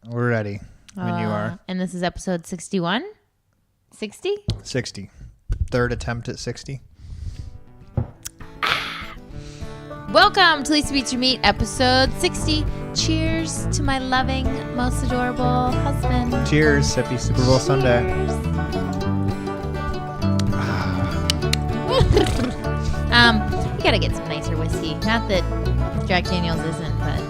We're ready when you are. And this is episode 61? 60? 60. Third attempt at 60. Welcome to Lisa Beats Your Meat, episode 60. Cheers to my loving, most adorable husband. Cheers. Happy Super Bowl Sunday. We gotta get some nicer whiskey. Not that Jack Daniels isn't, but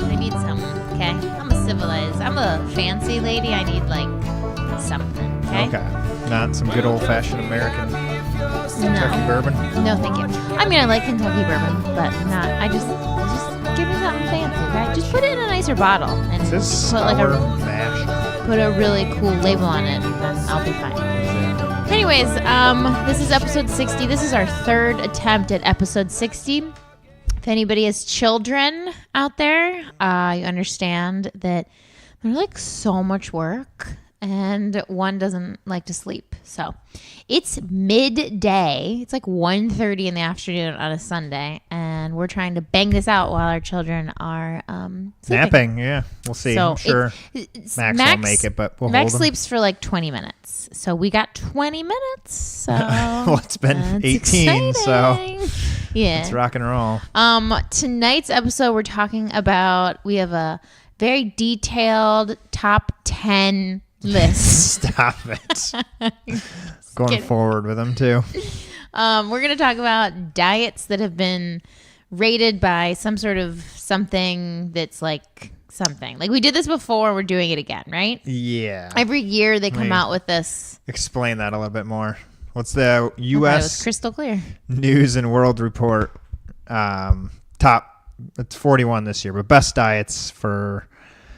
I need some, okay? I'm a fancy lady. I need, like, something, okay? Okay. Not some good old-fashioned American Kentucky bourbon? No, thank you. I mean, I like Kentucky bourbon, but not. I just give me something fancy, okay? Just put it in a nicer bottle and This put is like mash. put a really cool label on it, and then I'll be fine. Anyways, this is episode 60. This is our third attempt at episode 60. If anybody has children out there, you understand that they're like so much work, and one doesn't like to sleep. So it's midday. It's like 1:30 in the afternoon on a Sunday, and we're trying to bang this out while our children are sleeping. Napping, yeah. We'll see. So I'm sure Max won't make it, but we'll hold him. Max sleeps for like 20 minutes. So we got 20 minutes. So well, it's been 18, exciting. so yeah. it's rock and roll. Tonight's episode, we're talking about, we have a very detailed top 10 list. Stop it. Going forward with them too. We're going to talk about diets that have been rated by some sort of something that's like something. Like we did this before, we're doing it again, right? Yeah. Every year they come out with this. Explain that a little bit more. What's the U.S. It was crystal clear. News and World Report top? It's 41 this year, but best diets for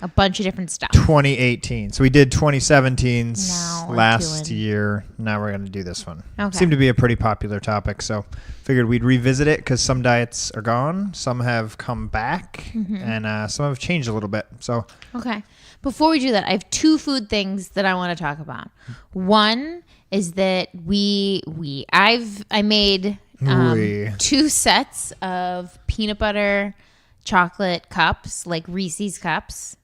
A bunch of different stuff. 2018. So we did 2017's Now we're last doing- year. Now we're going to do this one. Okay. Seemed to be a pretty popular topic, so figured we'd revisit it because some diets are gone, some have come back, and some have changed a little bit. So Okay. Before we do that, I have two food things that I want to talk about. One is that I made two sets of peanut butter chocolate cups, like Reese's cups.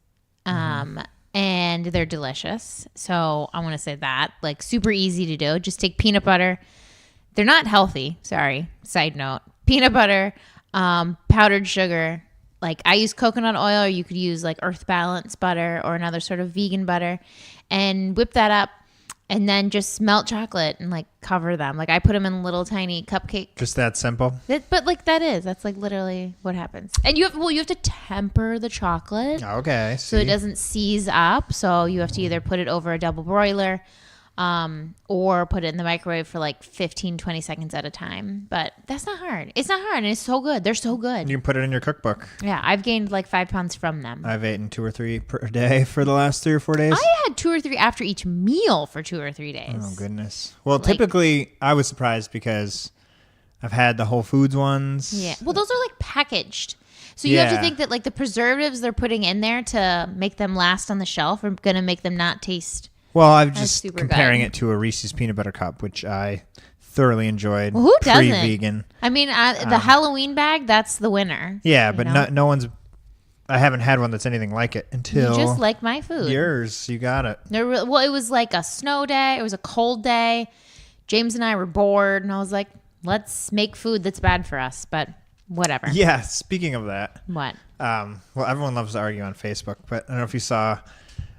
And they're delicious. So I want to say that, like, super easy to do. Just take peanut butter. They're not healthy. Sorry. Side note. Peanut butter, powdered sugar. Like I use coconut oil, or you could use like Earth Balance butter or another sort of vegan butter, and whip that up. And then just melt chocolate and like cover them. Like I put them in little tiny cupcake. just that simple. But like that's like literally what happens. And you have to temper the chocolate Okay. so it doesn't seize up. So you have to either put it over a double broiler or put it in the microwave for like 15, 20 seconds at a time. But that's not hard. It's not hard, and it's so good. They're so good. You can put it in your cookbook. Yeah, I've gained like 5 pounds from them. I've eaten 2 or 3 per day for the last 3 or 4 days. I had 2 or 3 after each meal for 2 or 3 days. Oh, goodness. Well, typically, I was surprised because I've had the Whole Foods ones. Yeah. Well, those are like packaged. So you have to think that like the preservatives they're putting in there to make them last on the shelf are going to make them not taste. Well, I'm just super comparing good. it to a Reese's peanut butter cup, which I thoroughly enjoyed. Well, who doesn't? Pre-vegan. I mean, the Halloween bag, that's the winner. Yeah, but know? no one's... I haven't had one that's anything like it until... You just like my food. Yours. You got it. Well, it was like a snow day. It was a cold day. James and I were bored, and I was like, let's make food that's bad for us, but whatever. Yeah, speaking of that. What? Well, everyone loves to argue on Facebook, but I don't know if you saw...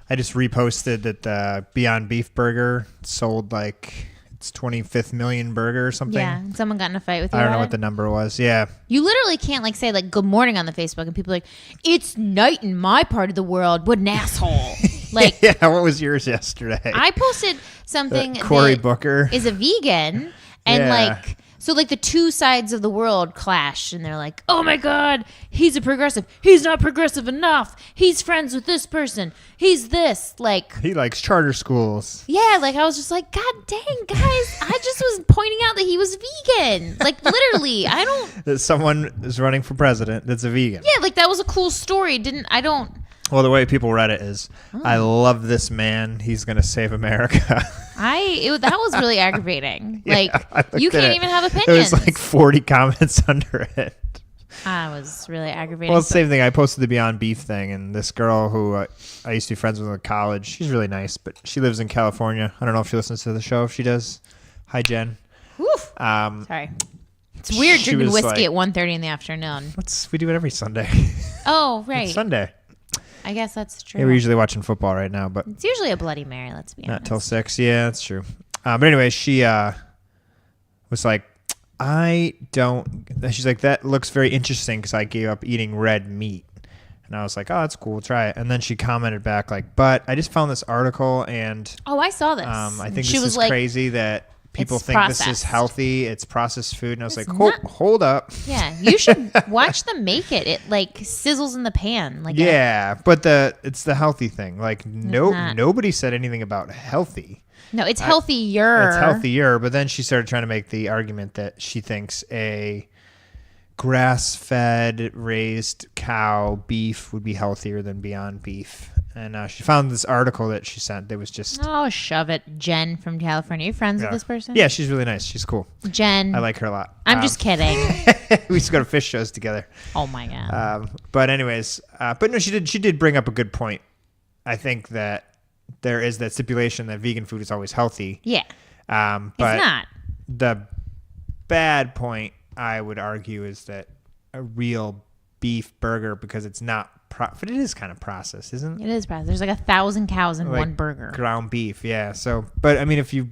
I just reposted that the Beyond Beef burger sold like its 25th million burger or something. Yeah, and someone got in a fight with you. I don't know about what the number was. Yeah. You literally can't like say like good morning on the Facebook, and people are like, it's night in my part of the world. What an asshole. Like, yeah, what was yours yesterday? I posted something Cory that Booker is a vegan, and Yeah. like, so like the two sides of the world clash, and they're like, oh my God, he's a progressive. He's not progressive enough. He's friends with this person. He's this. Like, he likes charter schools. yeah, like I was just like, God dang, guys, I just was pointing out that he was vegan. Like, literally, I don't. That someone is running for president that's a vegan. Yeah, like that was a cool story. Well, the way people read it is, I love this man. He's going to save America. That was really aggravating. Yeah, Like, I looked you at can't it. even have It opinions. was like 40 comments under it. I was really aggravated. Well, it's the same thing. I posted the Beyond Beef thing, and this girl who I used to be friends with in college, she's really nice, but she lives in California. I don't know if she listens to the show. If she does, hi, Jen. Oof. Sorry. It's weird drinking whiskey at 1:30 in the afternoon. We do it every Sunday. Oh, right. It's Sunday. I guess that's true. Yeah, we're usually watching football right now, but it's usually a Bloody Mary, let's be honest. Not till 6. Yeah, that's true. But anyway, she was like, she's like, that looks very interesting because I gave up eating red meat. And I was like, oh, that's cool. We'll try it. And then she commented back like, but I just found this article and oh, I saw this. I think this is crazy that people think processed. This is healthy. It's processed food. And I was like, not. hold up. Yeah, you should watch them make it. It like sizzles in the pan. Like but it's the healthy thing. Like nobody said anything about healthy. No, it's healthier. It's healthier, but then she started trying to make the argument that she thinks a grass-fed raised cow beef would be healthier than Beyond Beef. And she found this article that she sent that was just... Oh, shove it. Jen from California. Are you friends with this person? Yeah, she's really nice. She's cool. Jen. I like her a lot. I'm just kidding. We used to go to fish shows together. Oh, my God. But anyways, but no, she did bring up a good point. I think that there is that stipulation that vegan food is always healthy. Yeah. But it's not. The bad point, I would argue, is that a real beef burger, because it's not, but it is kind of processed, isn't it? It is processed. There's like 1,000 cows in one burger. Ground beef, yeah. So, but I mean, if you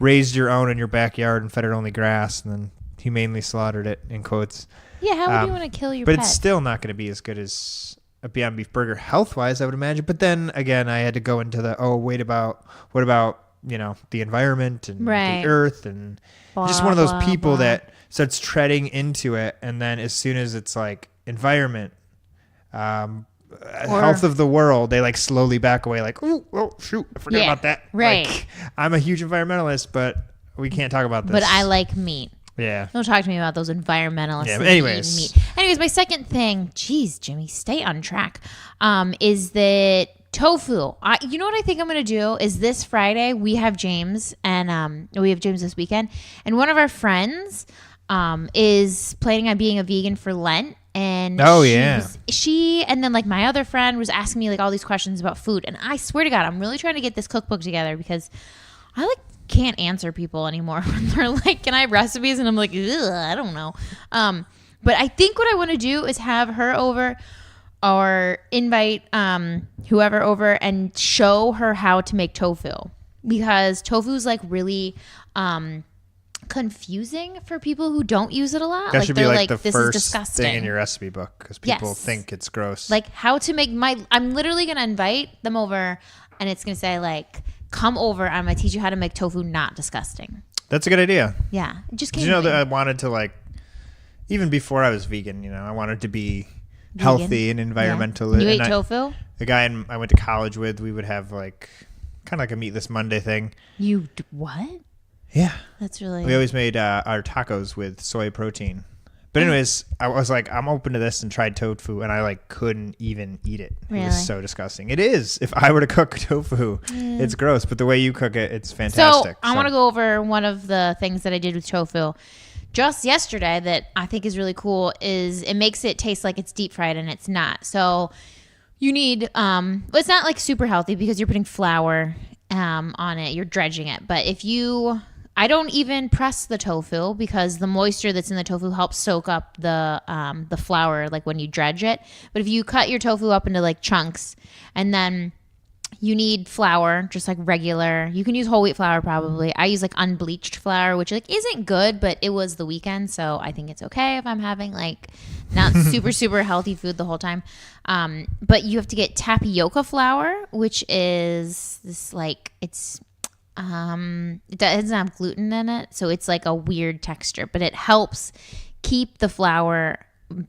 raised your own in your backyard and fed it only grass and then humanely slaughtered it, in quotes. Yeah, how would you want to kill your pet? But it's still not going to be as good as a Beyond Beef burger health-wise, I would imagine. But then again, I had to go into what about the environment and the earth and just one of those people that starts treading into it, and then as soon as it's like environment, health of the world, they like slowly back away, like, oh shoot, I forgot about that. Right. Like, I'm a huge environmentalist, but we can't talk about this. But I like meat. Yeah. Don't talk to me about those environmentalists. Yeah, but anyways. Anyways, my second thing, geez, Jimmy, stay on track, is that tofu. You know what I think I'm going to do is this Friday, we have James, and we have James this weekend, and one of our friends is planning on being a vegan for Lent. And she and then like my other friend was asking me like all these questions about food. And I swear to God, I'm really trying to get this cookbook together because I like can't answer people anymore when they're like, can I have recipes? And I'm like, I don't know. But I think what I want to do is have her over or invite whoever over and show her how to make tofu, because tofu is like really confusing for people who don't use it a lot. That should be like the this first is disgusting thing in your recipe book, because people think it's gross. Like how to make I'm literally going to invite them over, and it's going to say like, come over, I'm going to teach you how to make tofu not disgusting. That's a good idea. Yeah. It just came Did you know that I wanted to, like, even before I was vegan, I wanted to be healthy and environmental. Yeah. You ate tofu? The guy I went to college with, we would have like kind of like a Meatless Monday thing. What? Yeah. That's really... We always made our tacos with soy protein. But anyways, I was like, I'm open to this, and tried tofu, and I like couldn't even eat it. Really? It was so disgusting. It is. If I were to cook tofu, it's gross. But the way you cook it, it's fantastic. So I want to go over one of the things that I did with tofu just yesterday that I think is really cool. Is it makes it taste like it's deep fried, and it's not. So you need it's not like super healthy because you're putting flour on it. You're dredging it. But I don't even press the tofu because the moisture that's in the tofu helps soak up the flour, like when you dredge it. But if you cut your tofu up into like chunks, and then you need flour, just like regular. You can use whole wheat flour probably. I use like unbleached flour, which like isn't good, but it was the weekend, so I think it's okay if I'm having like not super super healthy food the whole time. But you have to get tapioca flour, which is this like it doesn't have gluten in it, so it's like a weird texture, but it helps keep the flour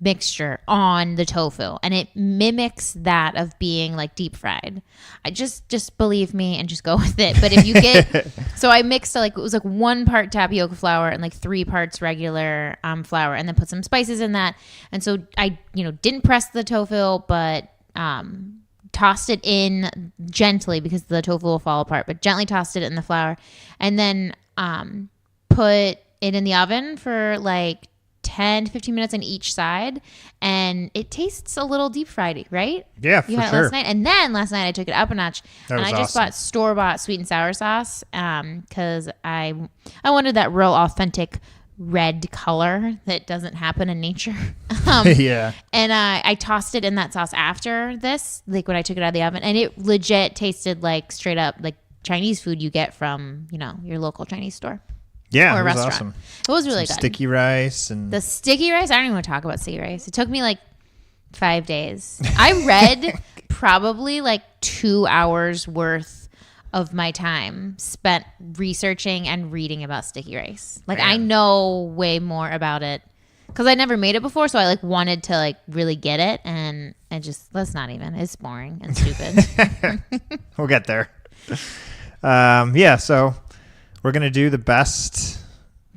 mixture on the tofu, and it mimics that of being like deep fried. I just believe me and just go with it. But if you get so I mixed it was like 1 part tapioca flour and like 3 parts regular flour, and then put some spices in that. And so I didn't press the tofu, but tossed it in gently because the tofu will fall apart, but gently tossed it in the flour, and then put it in the oven for like 10 to 15 minutes on each side, and it tastes a little deep fried, right? Yeah, for you had sure. It last night, and then last night I took it up a notch, and I just awesome. bought store-bought sweet and sour sauce because I wanted that real authentic red color that doesn't happen in nature. Yeah. And I tossed it in that sauce after this, like when I took it out of the oven, and it legit tasted like straight up like Chinese food you get from, your local Chinese store. Yeah, or it a was restaurant. awesome. It was really good. Sticky rice and The sticky rice, I don't even want to talk about sticky rice. It took me like 5 days. I read probably like 2 hours worth of my time spent researching and reading about sticky rice. Like, I know way more about it because I never made it before, so I like wanted to like really get it, and I just, let's not even. It's boring and stupid. We'll get there. So we're gonna do the best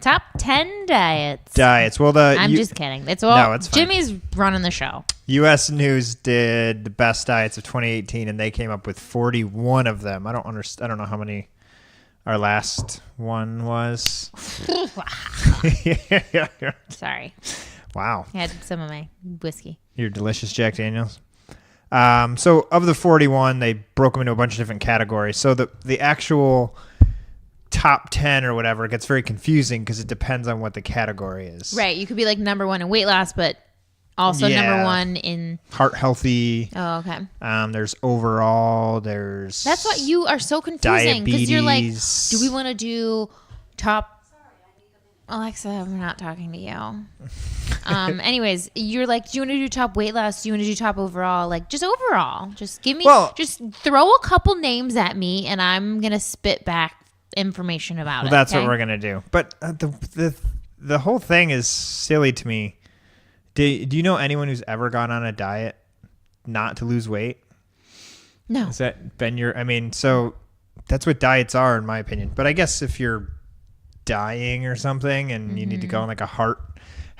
Top 10 diets. Well, I'm just kidding. It's all No, it's fine. Jimmy's running the show. U.S. News did the best diets of 2018, and they came up with 41 of them. I don't know how many our last one was. Sorry. Wow. I had some of my whiskey. Your delicious Jack Daniels. So of the 41, they broke them into a bunch of different categories. So the actual top 10 or whatever gets very confusing because it depends on what the category is. Right. You could be like number 1 in weight loss, but also number 1 in heart healthy. Oh, okay. There's overall. There's That's what you are so confusing because you're like, do we want to do top? Alexa, we're not talking to you. Anyways, you're like, do you want to do top weight loss? Do you want to do top overall? Like, just overall. Just give me. Just throw a couple names at me, and I'm gonna spit back information about it. That's what we're gonna do. But the whole thing is silly to me. Do you know anyone who's ever gone on a diet not to lose weight? No. Has that been so that's what diets are, in my opinion. But I guess if you're dying or something and you need to go on like a heart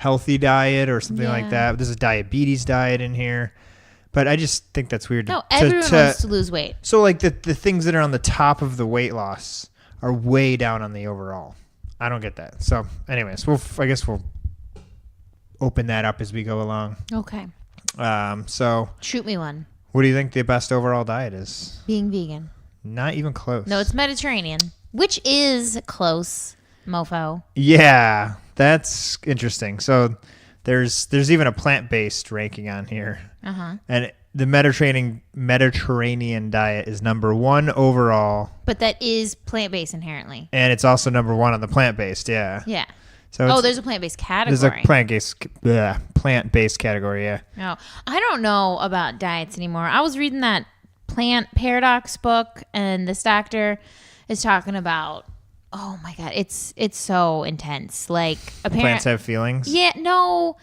healthy diet or something like that. There's a diabetes diet in here. But I just think that's weird. No, everyone wants to lose weight. So like the things that are on the top of the weight loss are way down on the overall. I don't get that. So anyways, I guess we'll open that up as we go along. Okay. So shoot me one. What do you think the best overall diet is? Being vegan. Not even close. No, it's Mediterranean, which is close, mofo. Yeah, that's interesting. So there's even a plant-based ranking on here. Uh-huh. And the Mediterranean diet is number 1 overall. But that is plant-based inherently. And it's also number 1 on the plant-based, yeah. Yeah. So there's a plant-based category. There's a plant-based category, yeah. No, I don't know about diets anymore. I was reading that Plant Paradox book, and this doctor is talking about, oh my God, it's so intense. Like, plants have feelings? Yeah, no.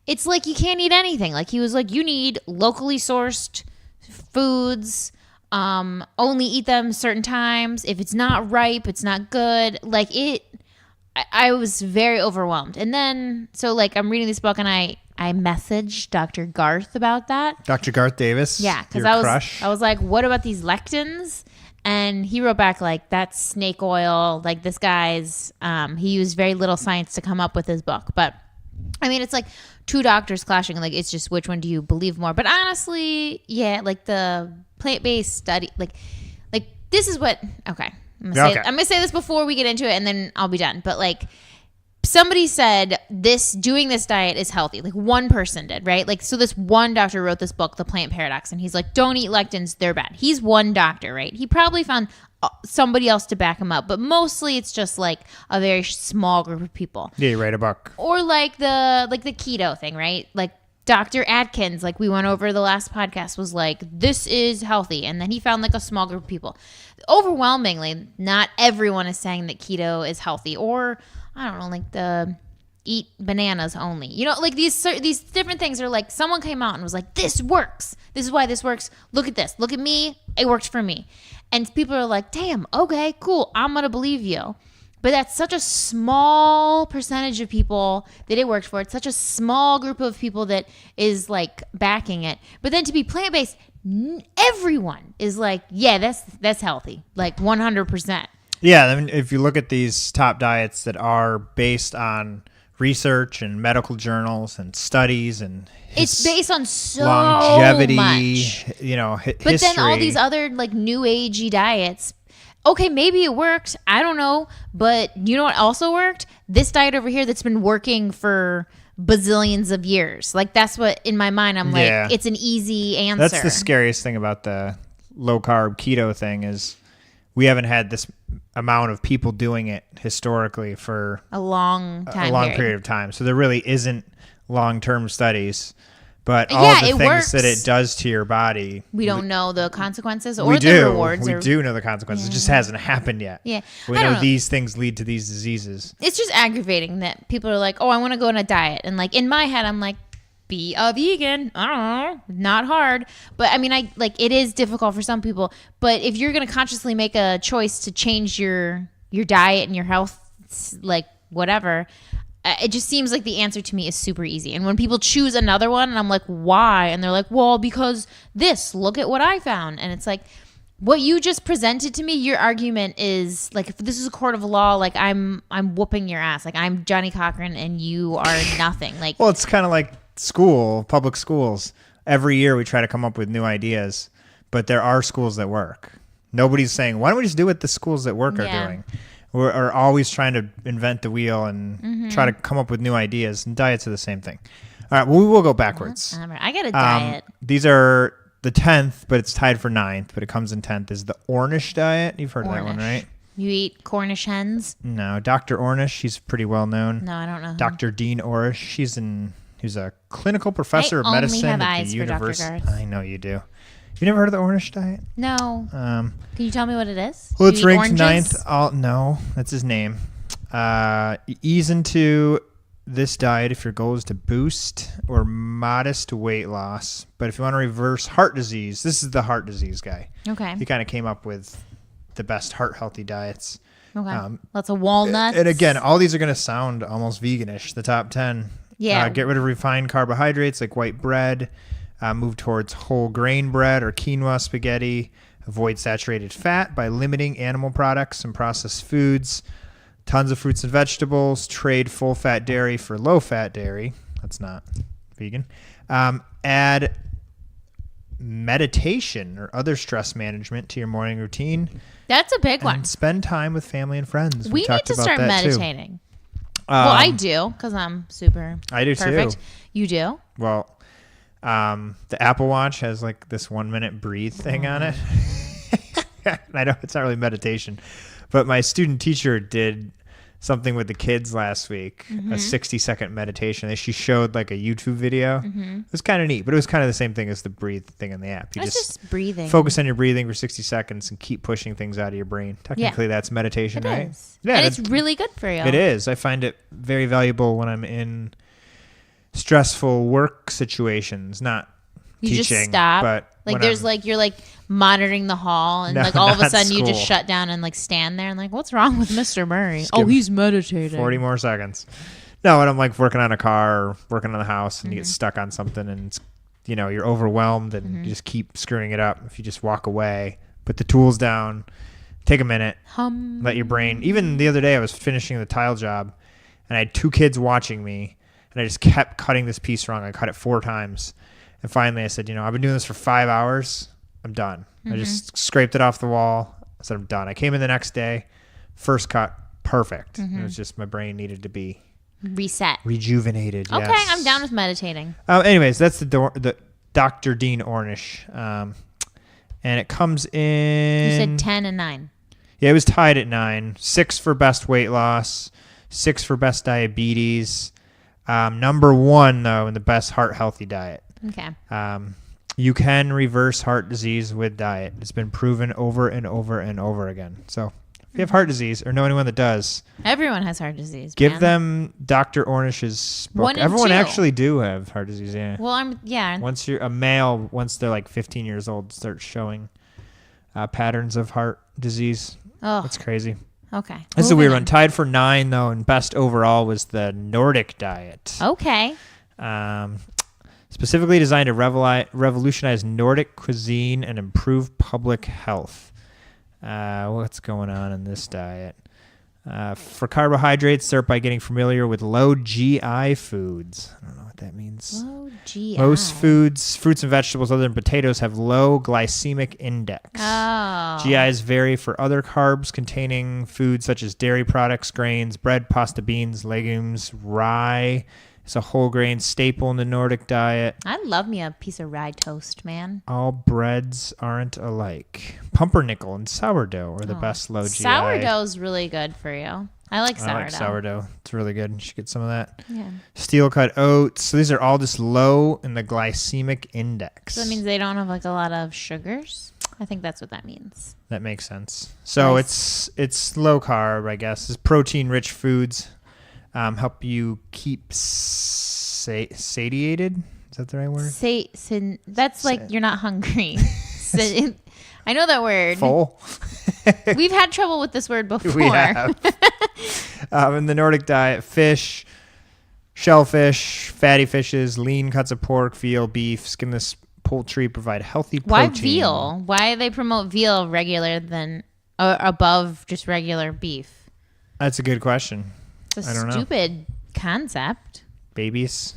It's like you can't eat anything. Like, he was like, you need locally sourced foods. Only eat them certain times. If it's not ripe, it's not good. Like I was very overwhelmed. And then, so like I'm reading this book and I messaged Dr. Garth about that. Dr. Garth Davis? Yeah. Cause I was like, what about these lectins? And he wrote back like, that's snake oil. Like this guy's, he used very little science to come up with his book. But I mean, it's like 2 doctors clashing. Like, it's just which one do you believe more? But honestly, yeah, like the plant-based study, like this is what. Okay, I'm gonna say this before we get into it, and then I'll be done. But like, somebody said doing this diet is healthy. Like one person did, right? Like, so this one doctor wrote this book, The Plant Paradox, and he's like, don't eat lectins, they're bad. He's one doctor, right? He probably found somebody else to back him up, but mostly it's just like a very small group of people. Yeah, you write a book. Or like the keto thing, right? Like Dr. Atkins, like we went over the last podcast, was like, this is healthy. And then he found like a small group of people. Overwhelmingly, not everyone is saying that keto is healthy, or I don't know, like the eat bananas only. You know, like these different things are like, someone came out and was like, this works. This is why this works. Look at this. Look at me. It works for me. And people are like, damn, okay, cool. I'm going to believe you. But that's such a small percentage of people that it works for. It's such a small group of people that is like backing it. But then to be plant-based, everyone is like, yeah, that's healthy. Like 100%. Yeah, I mean, if you look at these top diets that are based on research and medical journals and studies and it's based on so longevity, much. History. But then all these other like new agey diets, okay, maybe it worked. I don't know. But you know what also worked? This diet over here that's been working for bazillions of years. Like that's what in my mind I'm like, it's an easy answer. That's the scariest thing about the low carb keto thing is we haven't had this amount of people doing it historically for a long period of time. So there really isn't long-term studies. But all the things works. That it does to your body. We don't know the consequences or the rewards. We do know the consequences. It just hasn't happened yet. Yeah. We know these things lead to these diseases. It's just aggravating that people are like, oh, I want to go on a diet. And like in my head, I'm like, be a vegan. I don't know. Not hard. But I mean, it is difficult for some people. But if you're going to consciously make a choice to change your diet and your health, like whatever, it just seems like the answer to me is super easy. And when people choose another one and I'm like, why? And they're like, well, because look at what I found. And it's like, what you just presented to me, your argument is like, if this is a court of law, like I'm whooping your ass. Like I'm Johnny Cochran and you are nothing. Like, well, it's kind of like public schools. Every year we try to come up with new ideas, but there are schools that work. Nobody's saying, why don't we just do what the schools that work are doing? We're always trying to invent the wheel and try to come up with new ideas, and diets are the same thing. All right, well, we will go backwards. I got a diet. These are the 10th, but it's tied for 9th, but it comes in 10th, is the Ornish diet. You've heard of that one, right? You eat Cornish hens? No, Dr. Ornish, she's pretty well known. No, I don't know. Dr. Dean Ornish, he's a clinical professor of medicine at the university. I know you do. You never heard of the Ornish diet? No. Can you tell me what it is? Well, it's ranked 9th. No, that's his name. Ease into this diet if your goal is to boost or modest weight loss. But if you want to reverse heart disease, this is the heart disease guy. Okay. He kind of came up with the best heart healthy diets. Okay. Lots of walnuts. And again, all these are going to sound almost veganish, the top 10. Yeah. Get rid of refined carbohydrates like white bread. Move towards whole grain bread or quinoa spaghetti. Avoid saturated fat by limiting animal products and processed foods. Tons of fruits and vegetables. Trade full-fat dairy for low-fat dairy. That's not vegan. Add meditation or other stress management to your morning routine. That's a big one. And spend time with family and friends. We need to start meditating. Well, I do because I'm super I do perfect. Too. You do? Well, the Apple Watch has like this 1 minute breathe thing on it. I know it's not really meditation, but my student teacher did something with the kids last week, a 60-second meditation. She showed like a YouTube video. It was kind of neat, but it was kind of the same thing as the breathe thing in the app. You just breathing. Focus on your breathing for 60 seconds and keep pushing things out of your brain. Technically, that's meditation, right? Is. Yeah, and it's really good for you. It is. I find it very valuable when I'm in stressful work situations, not teaching. Just stop. But like there's like you're like monitoring the hall and like all of a sudden you just shut down and like stand there and like, what's wrong with Mr. Murray? He's meditating. 40 more seconds. No, and I'm like working on a car or working on the house and you get stuck on something and it's, you're overwhelmed and you just keep screwing it up. If you just walk away, put the tools down, take a minute, let your brain. Even the other day I was finishing the tile job and I had 2 kids watching me. And I just kept cutting this piece wrong. I cut it 4 times. And finally I said, I've been doing this for 5 hours. I'm done. I just scraped it off the wall. I said, I'm done. I came in the next day. First cut, perfect. It was just my brain needed to be rejuvenated. Okay, yes. I'm down with meditating. Anyways, that's the Dr. Dean Ornish. And it comes in... You said 10 and 9. Yeah, it was tied at 9. 6 for best weight loss. 6 for best diabetes. Number 1, though, in the best heart healthy diet. Okay. You can reverse heart disease with diet. It's been proven over and over and over again. So if you have heart disease or know anyone that does, everyone has heart disease. Give them Dr. Ornish's book. 1 and Everyone 2. Actually do have heart disease. Yeah. Well, Once you're a male, once they're like 15 years old, start showing patterns of heart disease. Oh, that's crazy. Okay. This is a weird one. Tied for 9, though, and best overall was the Nordic diet. Okay. Specifically designed to revolutionize Nordic cuisine and improve public health. What's going on in this diet? For carbohydrates, start by getting familiar with low GI foods. I don't know what that means. Low GI. Most foods, fruits and vegetables other than potatoes, have low glycemic index. Oh. GIs vary for other carbs containing foods such as dairy products, grains, bread, pasta, beans, legumes. Rye is a whole grain staple in the Nordic diet. I love me a piece of rye toast, man. All breads aren't alike. Pumpernickel and sourdough are the best low GI. Sourdough's really good for you. I like sourdough. I like sourdough. It's really good. You should get some of that. Yeah. Steel cut oats. So these are all just low in the glycemic index. So that means they don't have like a lot of sugars. I think that's what that means. That makes sense. So it's low carb, I guess. It's protein rich foods. Help you keep satiated. Is that the right word? That's like you're not hungry. I know that word. Full. We've had trouble with this word before. We have. In the Nordic diet, fish, shellfish, fatty fishes, lean cuts of pork, veal, beef, skinless poultry provide healthy protein. Why veal? Why do they promote veal above just regular beef? That's a good question. It's a stupid concept. Babies.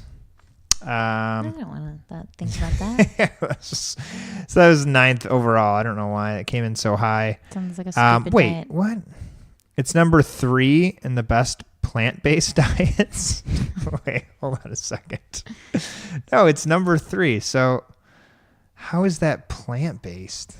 I don't want to think about that. So that was 9th overall. I don't know why it came in so high. Sounds like a stupid diet. What? It's number 3 in the best plant-based diets. Wait, hold on a second. No, it's number 3. So how is that plant-based?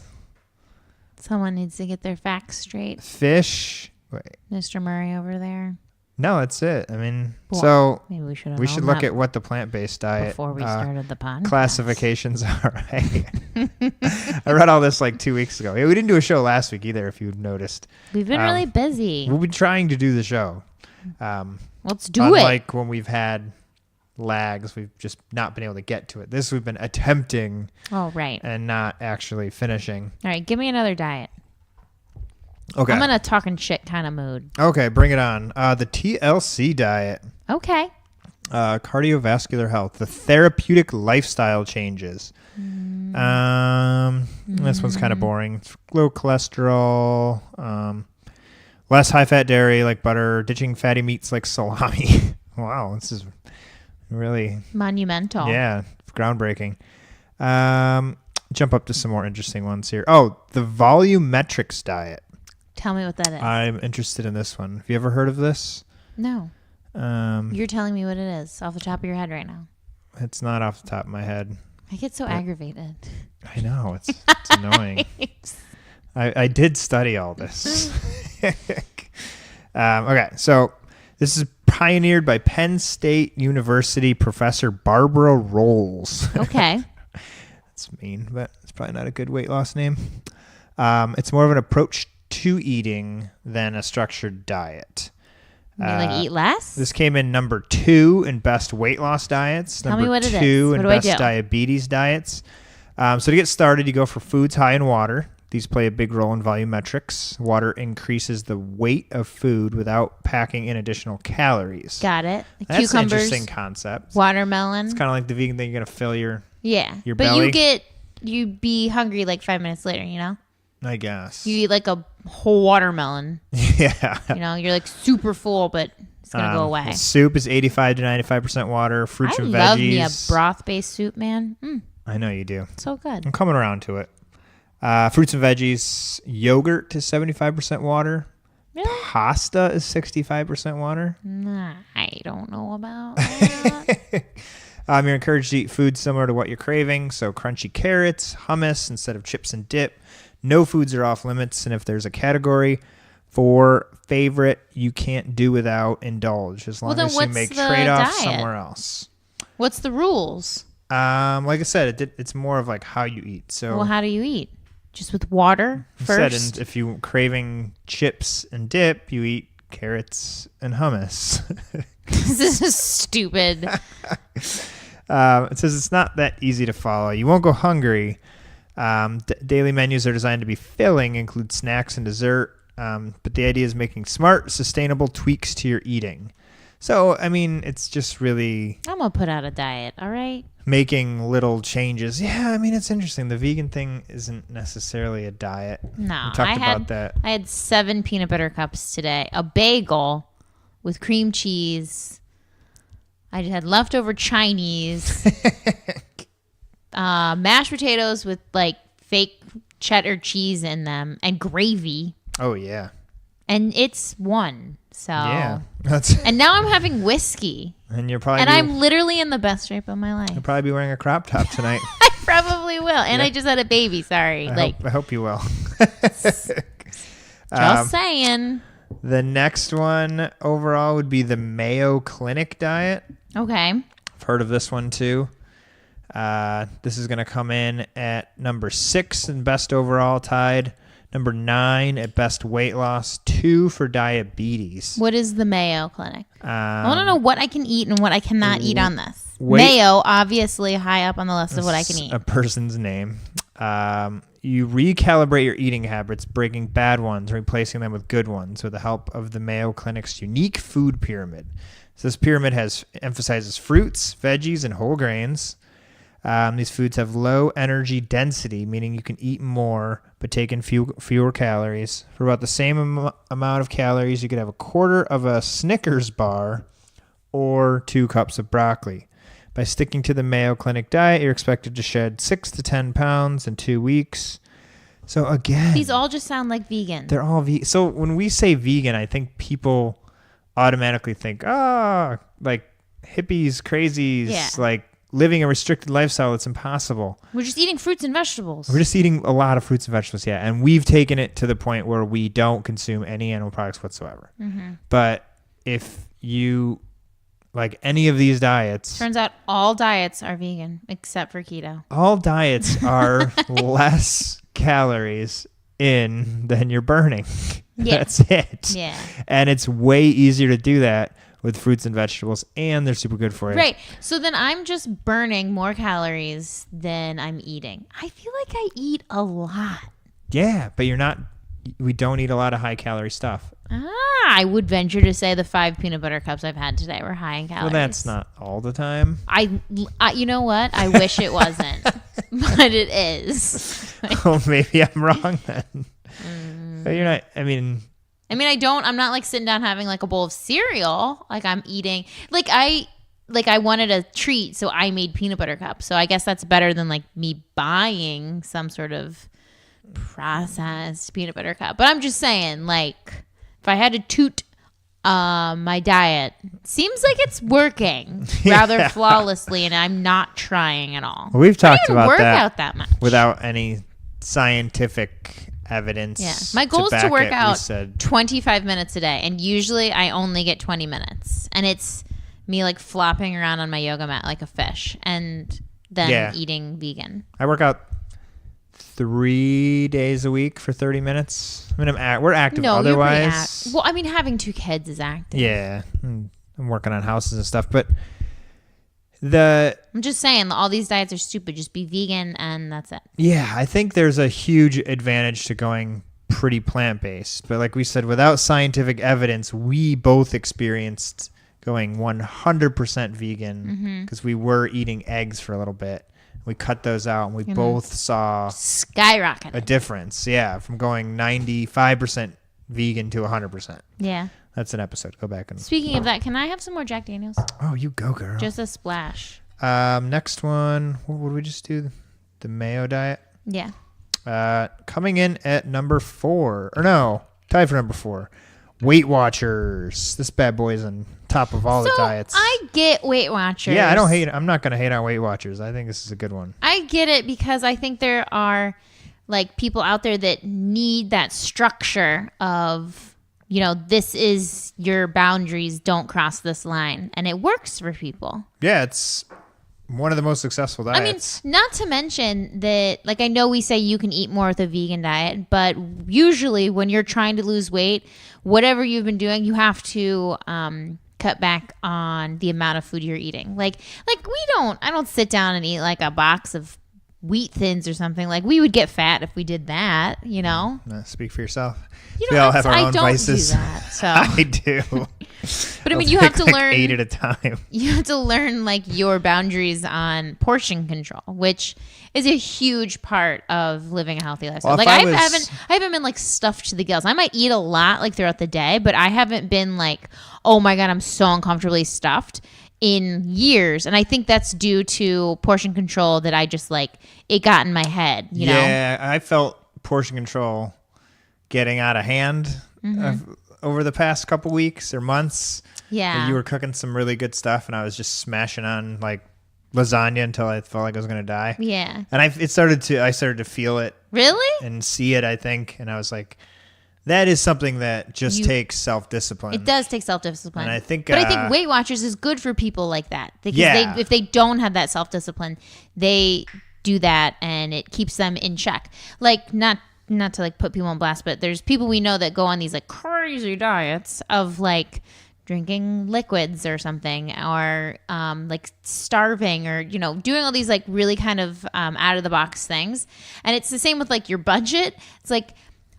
Someone needs to get their facts straight. Fish. Wait. Mr. Murray over there. No, that's it. I mean, so maybe we should look at what the plant-based diet before we started the podcast. Classifications are. I read all this like 2 weeks ago. We didn't do a show last week either, if you've noticed. We've been really busy. We'll be trying to do the show. Let's do it. Unlike when we've had lags, we've just not been able to get to it. This we've been attempting. Oh, right. And not actually finishing. All right, give me another diet. Okay. I'm in a talking shit kind of mood. Okay, bring it on. The TLC diet. Okay. Cardiovascular health. The therapeutic lifestyle changes. This one's kind of boring. It's low cholesterol. Less high-fat dairy like butter. Ditching fatty meats like salami. Wow, this is really... monumental. Yeah, groundbreaking. Jump up to some more interesting ones here. Oh, the volumetrics diet. Tell me what that is. I'm interested in this one. Have you ever heard of this? No. You're telling me what it is off the top of your head right now. It's not off the top of my head. I get so aggravated. I know. It's annoying. I did study all this. Okay, so this is pioneered by Penn State University professor Barbara Rolls. Okay. That's mean, but it's probably not a good weight loss name. It's more of an approach to eating than a structured diet. You mean like eat less? This came in number 2 in best weight loss diets. Tell me what it is. Number 2 in What do best I do? diabetes diets. So to get started, you go for foods high in water. These play a big role in volumetrics. Water increases the weight of food without packing in additional calories. Got it. That's Cucumbers, an interesting concept. watermelon. It's kind of like the vegan thing. You're going to fill your but belly. you'd be hungry like 5 minutes later, you know? I guess. You eat like a whole watermelon. Yeah. You know, you're like super full, but it's going to go away. Soup is 85 to 95% water. Fruits and veggies. I love me a broth-based soup, man. I know you do. So good. I'm coming around to it. Fruits and veggies. Yogurt is 75% water. Really? Pasta is 65% water. Nah, I don't know about that. You're encouraged to eat foods similar to what you're craving. So crunchy carrots, hummus instead of chips and dip. No foods are off limits. And if there's a category for favorite, you can't do without indulge as long as you make trade-offs somewhere else. What's the rules? Like I said, it's more of like how you eat. So, well, how do you eat? Just with water first? And if you're craving chips and dip, you eat carrots and hummus. This is stupid. It says it's not that easy to follow. You won't go hungry. Daily menus are designed to be filling, include snacks and dessert. But the idea is making smart, sustainable tweaks to your eating. So, I mean, it's just really... I'm going to put out a diet, all right? making little changes. Yeah, I mean, it's interesting. The vegan thing isn't necessarily a diet. No, we talked about that. I had 7 peanut butter cups today, a bagel with cream cheese. I had leftover Chinese, mashed potatoes with like fake cheddar cheese in them and gravy. Oh, yeah. And it's 1. So yeah, and now I'm having whiskey. And you're probably I'm literally in the best shape of my life. You'll probably be wearing a crop top tonight. I probably will. And I just had a baby. Sorry. I hope you will. Just saying. The next one overall would be the Mayo Clinic diet. Okay. I've heard of this one too. This is going to come in at number 6 in best overall, tied. Number 9 at best weight loss, 2 for diabetes. What is the Mayo Clinic? I want to know what I can eat and what I cannot eat on this. Mayo, obviously high up on the list of what I can eat. A person's name. You recalibrate your eating habits, breaking bad ones, replacing them with good ones with the help of the Mayo Clinic's unique food pyramid. So this pyramid emphasizes fruits, veggies, and whole grains. These foods have low energy density, meaning you can eat more but take in fewer calories. For about the same amount of calories, you could have a quarter of a Snickers bar or 2 cups of broccoli. By sticking to the Mayo Clinic diet, you're expected to shed 6 to 10 pounds in 2 weeks. So again, these all just sound like vegan. They're all vegan. So when we say vegan, I think people automatically think, like hippies, crazies, like living a restricted lifestyle. It's impossible. We're just eating fruits and vegetables. We're just eating a lot of fruits and vegetables, yeah. And we've taken it to the point where we don't consume any animal products whatsoever. Mm-hmm. But if you like any of these diets... Turns out all diets are vegan except for keto. All diets are less calories in than you're burning. Yeah. That's it. Yeah. And it's way easier to do that with fruits and vegetables, and they're super good for you. Right. So then I'm just burning more calories than I'm eating. I feel like I eat a lot. Yeah, but we don't eat a lot of high calorie stuff. I would venture to say the 5 peanut butter cups I've had today were high in calories. Well, that's not all the time. I you know what? I wish it wasn't, but it is. Oh, maybe I'm wrong then. But you're not, I'm not like sitting down having like a bowl of cereal. Like I'm eating, I wanted a treat, so I made peanut butter cups. So I guess that's better than like me buying some sort of processed peanut butter cup. But I'm just saying, like, if I had to toot my diet, seems like it's working rather flawlessly, and I'm not trying at all. We've talked about work out that much without any scientific evidence. Yeah. My goal is to work out 25 minutes a day, and usually I only get 20 minutes. And it's me like flopping around on my yoga mat like a fish and then eating vegan. I work out 3 days a week for 30 minutes. I mean, we're active otherwise. Well, I mean, having 2 kids is active. Yeah. I'm working on houses and stuff, but I'm just saying, all these diets are stupid. Just be vegan and that's it. Yeah, I think there's a huge advantage to going pretty plant-based. But like we said, without scientific evidence, we both experienced going 100% vegan because we were eating eggs for a little bit. We cut those out, and we both saw skyrocket a difference. Yeah, from going 95% vegan to 100%. Yeah. That's an episode. Go back and... Speaking of that, can I have some more Jack Daniels? Oh, you go, girl. Just a splash. Next one. What did we just do? The mayo diet? Yeah. Coming in at number 4. Or no, tied for number 4. Weight Watchers. This bad boy is on top of all the diets. I get Weight Watchers. Yeah, I don't hate it. I'm not going to hate on Weight Watchers. I think this is a good one. I get it because I think there are like people out there that need that structure of... this is your boundaries. Don't cross this line. And it works for people. Yeah, it's one of the most successful diets. I mean, not to mention that, like, I know we say you can eat more with a vegan diet, but usually when you're trying to lose weight, whatever you've been doing, you have to cut back on the amount of food you're eating. Like I don't sit down and eat like a box of Wheat Thins or something. Like, we would get fat if we did that, Speak for yourself. We all have our own vices. Do that, so. I do. But I mean, you have to learn 8 at a time. You have to learn like your boundaries on portion control, which is a huge part of living a healthy lifestyle. Well, like I haven't been like stuffed to the gills. I might eat a lot like throughout the day, but I haven't been like, oh my God, I'm so uncomfortably stuffed in years. And I think that's due to portion control that I just like, it got in my head, you know? Yeah, I felt portion control getting out of hand over the past couple weeks or months. Yeah. You were cooking some really good stuff and I was just smashing on like lasagna until I felt like I was going to die. Yeah. And I started to feel it. Really? And see it, I think. And I was like, that is something that just takes self-discipline. It does take self-discipline. And I think, but I think Weight Watchers is good for people like that. Because if they don't have that self-discipline, they do that and it keeps them in check. Like, not to like put people on blast, but there's people we know that go on these like crazy diets of like drinking liquids or something, or like starving, or doing all these like really kind of out of the box things. And it's the same with like your budget. It's like,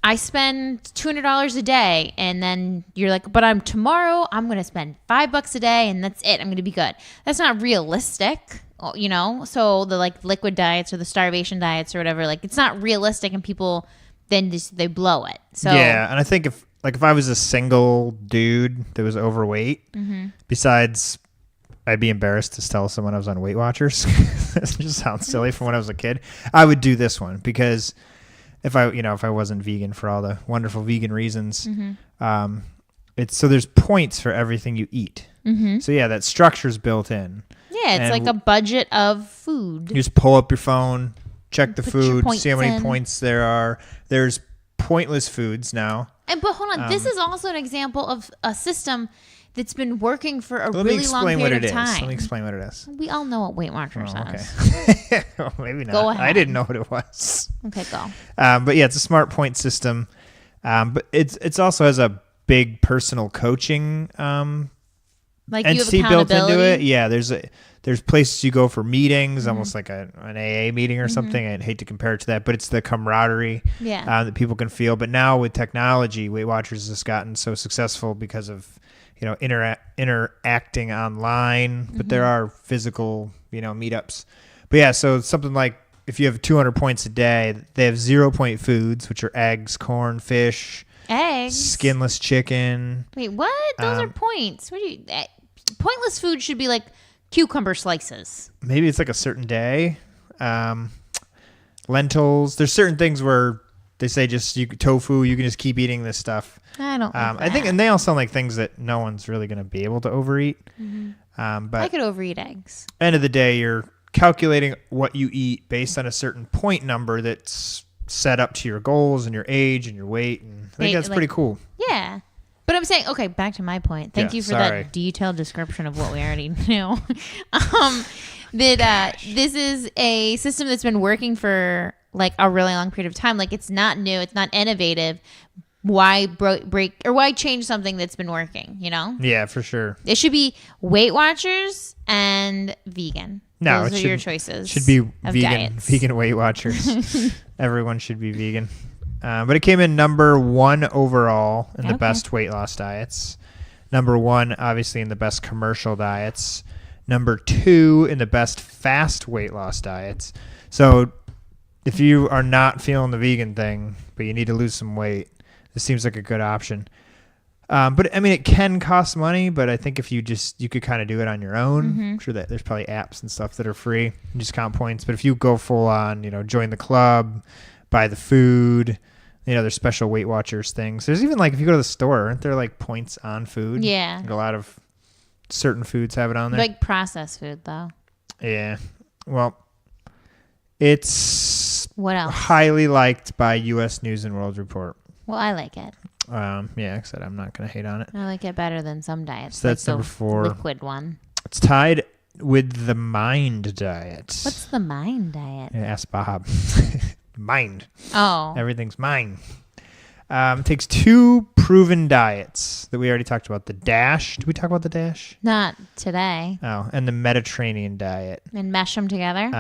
I spend $200 a day, and then you're like, but tomorrow I'm going to spend $5 a day and that's it. I'm going to be good. That's not realistic, So the like liquid diets or the starvation diets or whatever, like it's not realistic, and people then they blow it. So yeah. And I think if I was a single dude that was overweight, besides I'd be embarrassed to tell someone I was on Weight Watchers. It just sounds silly from when I was a kid. I would do this one because if I wasn't vegan for all the wonderful vegan reasons, there's points for everything you eat. So yeah, that structure's built in. Yeah, it's like a budget of food. You just pull up your phone, check the food, see how many points there are. There's pointless foods now. But hold on, this is also an example of a system that's been working for a really long period of time. Let me explain what it is. We all know what Weight Watchers is. Okay. Well, maybe not. Go ahead. I didn't know what it was. Okay, go. But yeah, it's a smart point system. But it's also has a big personal coaching like entity built into it. Yeah, there's places you go for meetings, almost like an AA meeting or something. I'd hate to compare it to that, but it's the camaraderie that people can feel. But now with technology, Weight Watchers has gotten so successful because of interacting online, but there are physical, meetups. But yeah, so something like if you have 200 points a day, they have 0-point foods, which are eggs, corn, fish, skinless chicken. Wait, what? Those are points. What do you? Pointless food should be like cucumber slices. Maybe it's like a certain day. Lentils. There's certain things where they say tofu. You can just keep eating this stuff. I don't. I think, and they all sound like things that no one's really going to be able to overeat. But I could overeat eggs. End of the day, you're calculating what you eat based on a certain point number that's set up to your goals and your age and your weight, and I think that's pretty cool. Yeah. But I'm saying, okay, back to my point. Thank you for that detailed description of what we already knew. That this is a system that's been working for like a really long period of time. Like it's not new, it's not innovative. Why break or why change something that's been working? Yeah, for sure. It should be Weight Watchers and vegan. No, those are your choices. Should be vegan Weight Watchers. Everyone should be vegan. But it came in number 1 overall in the best weight loss diets. Number 1, obviously, in the best commercial diets. Number 2 in the best fast weight loss diets. So if you are not feeling the vegan thing, but you need to lose some weight, this seems like a good option. But I mean, it can cost money, but I think if you could kind of do it on your own. I'm sure that there's probably apps and stuff that are free and just count points. But if you go full on, join the club, buy the food, there's special Weight Watchers things. There's even like, if you go to the store, aren't there like points on food? Yeah. Like a lot of certain foods have it on there. Like processed food though. Yeah. Well, it's what else? Highly liked by U.S. News and World Report. Well, I like it. Yeah, like I said, I'm not going to hate on it. I like it better than some diets. So that's number 4. Liquid one. It's tied with the Mind diet. What's the Mind diet? Yeah, ask Bob. Mind. Oh. Everything's mine. It takes 2 proven diets that we already talked about. The DASH. Did we talk about the DASH? Not today. Oh, and the Mediterranean diet. And mesh them together?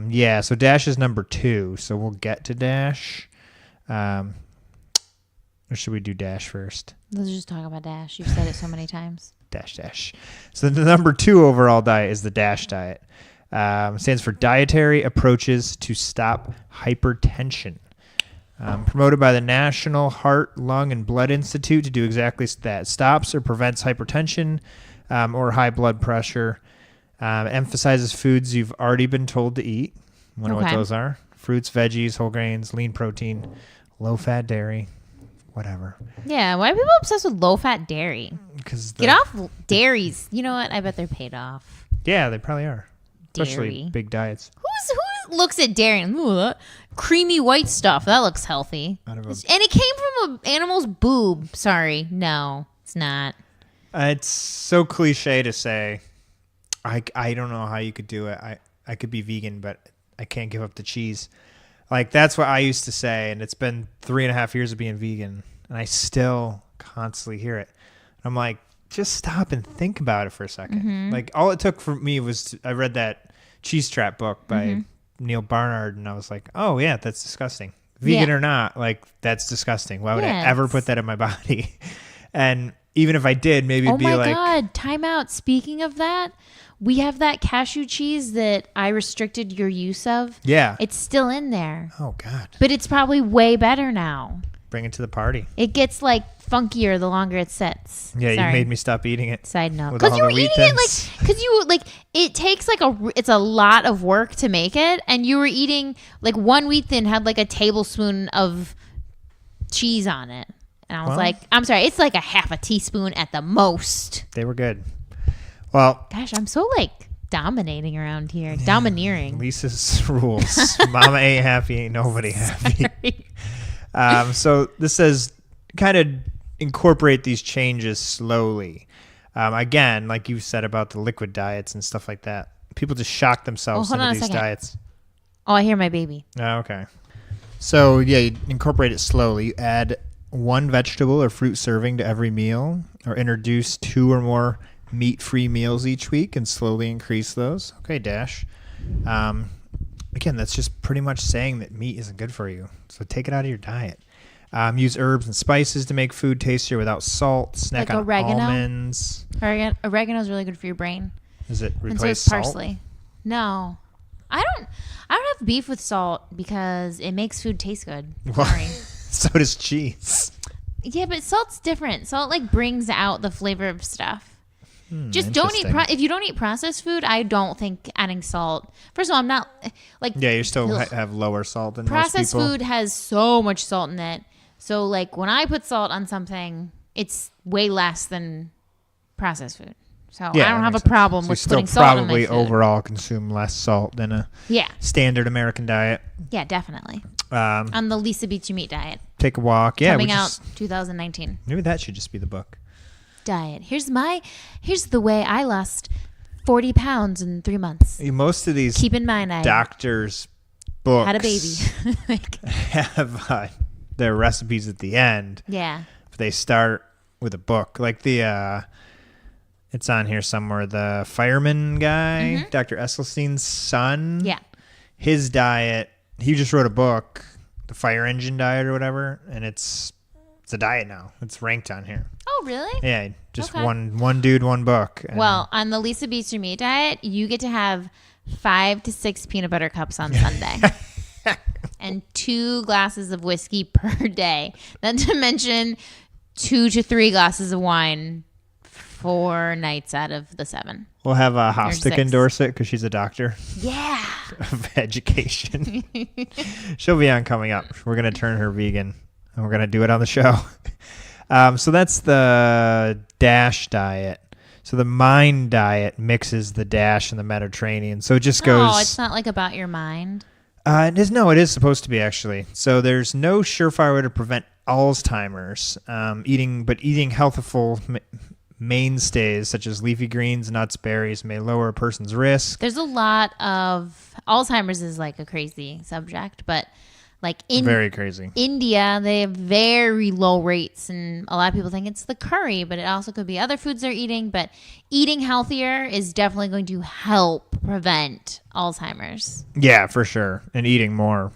Yeah, so DASH is number 2. So we'll get to DASH. Or should we do DASH first? Let's just talk about DASH. You've said it so many times. So the number 2 overall diet is the DASH diet. Stands for Dietary Approaches to Stop Hypertension. Promoted by the National Heart, Lung, and Blood Institute to do exactly that. Stops or prevents hypertension or high blood pressure. Emphasizes foods you've already been told to eat. Wonder what those are. Fruits, veggies, whole grains, lean protein, low-fat dairy, whatever. Yeah, why are people obsessed with low-fat dairy? Get off dairies. You know what? I bet they're paid off. Yeah, they probably are. Dairy. Especially big diets. Who looks at dairy and that creamy white stuff? That looks healthy. And it came from an animal's boob. Sorry. No, it's not. It's so cliche to say. I don't know how you could do it. I could be vegan, but I can't give up the cheese. Like, that's what I used to say, and it's been 3.5 years of being vegan, and I still constantly hear it. I'm like, just stop and think about it for a second. Mm-hmm. Like, all it took for me was I read that Cheese Trap book by Neil Barnard, and I was like, oh, yeah, that's disgusting. Vegan or not, like, that's disgusting. Why would I ever put that in my body? And even if I did, maybe it'd be like... Oh, my God. Time out. Speaking of that... We have that cashew cheese that I restricted your use of. Yeah. It's still in there. Oh, God. But it's probably way better now. Bring it to the party. It gets, like, funkier the longer it sits. Yeah, you made me stop eating it. Side note. Because you were eating it, like, because you, like, it takes, like, it's a lot of work to make it. And you were eating, like, one wheat thin had, like, a tablespoon of cheese on it. And I was like, I'm sorry, it's like a half a teaspoon at the most. They were good. Well, gosh, I'm so like dominating around here. Yeah, domineering. Lisa's rules. Mama ain't happy, ain't nobody happy. So this says kind of incorporate these changes slowly. Again, like you said about the liquid diets and stuff like that. People just shock themselves into these diets. Oh, I hear my baby. Oh, okay. So yeah, you incorporate it slowly. You add 1 vegetable or fruit serving to every meal, or introduce 2 or more meat-free meals each week and slowly increase those. Okay, Dash. Again, that's just pretty much saying that meat isn't good for you. So take it out of your diet. Use herbs and spices to make food tastier without salt. Snack like on oregano? Almonds. Oregano is really good for your brain. Does it replace and so is salt? Parsley. No. I don't have beef with salt because it makes food taste good. Sorry. So does cheese. Yeah, but salt's different. Salt like brings out the flavor of stuff. Just don't eat if you don't eat processed food. I don't think adding salt. First of all, I'm not like you still have lower salt than processed most people. Food has so much salt in it. So like when I put salt on something, it's way less than processed food. So I don't have a problem with putting salt in my food. You probably overall consume less salt than a standard American diet. Yeah, definitely. On the Lisa Beats You Meat diet. Take a walk. Yeah, coming out 2019. Maybe that should just be the book. Diet. Here's the way I lost 40 pounds in 3 months. Most of these keep in mind I doctors' books had a baby. have their recipes at the end. Yeah. But they start with a book. Like it's on here somewhere. The fireman guy, Dr. Esselstein's son. Yeah. His diet, he just wrote a book, The Fire Engine Diet or whatever, and it's a diet now. It's ranked on here. Oh, really? Yeah, just one dude, one book. Well, on the Lisa Beats Your Meat diet, you get to have 5 to 6 peanut butter cups on Sunday. And 2 glasses of whiskey per day. Not to mention 2 to 3 glasses of wine 4 nights out of the 7. We'll have Hostic endorse it because she's a doctor. Yeah. Of education. She'll be on coming up. We're going to turn her vegan. And we're going to do it on the show. So that's the DASH diet. So the MIND diet mixes the DASH and the Mediterranean. So it just goes... Oh, it's not like about your mind? It is supposed to be, actually. So there's no surefire way to prevent Alzheimer's. Eating healthful mainstays such as leafy greens, nuts, berries may lower a person's risk. There's a lot of... Alzheimer's is like a crazy subject, but... Like very crazy. India, they have very low rates, and a lot of people think it's the curry, but it also could be other foods they're eating. But eating healthier is definitely going to help prevent Alzheimer's. Yeah, for sure. And eating more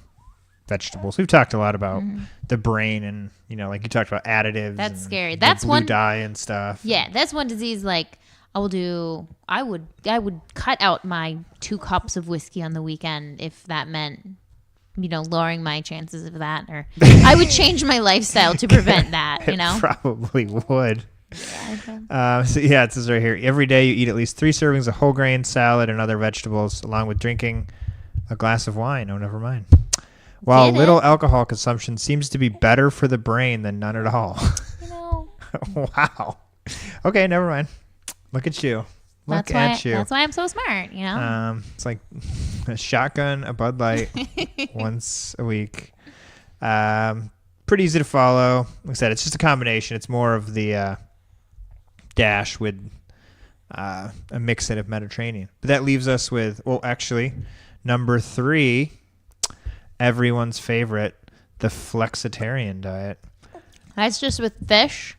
vegetables. We've talked a lot about the brain and, like you talked about additives. That's scary. That's blue one dye and stuff. Yeah, that's one disease like I would cut out my 2 cups of whiskey on the weekend if that meant, lowering my chances of that, or I would change my lifestyle to prevent that, Probably would. Yeah, it says right here, every day you eat at least 3 servings of whole grain salad and other vegetables, along with drinking a glass of wine. Oh, never mind. While little alcohol consumption seems to be better for the brain than none at all. Wow. Okay, never mind. Look at you. Look at you. That's why I'm so smart, It's like a shotgun, a Bud Light once a week. Pretty easy to follow. Like I said, it's just a combination. It's more of the dash with a mix in of Mediterranean. But that leaves us with, number 3, everyone's favorite, the flexitarian diet. That's just with fish.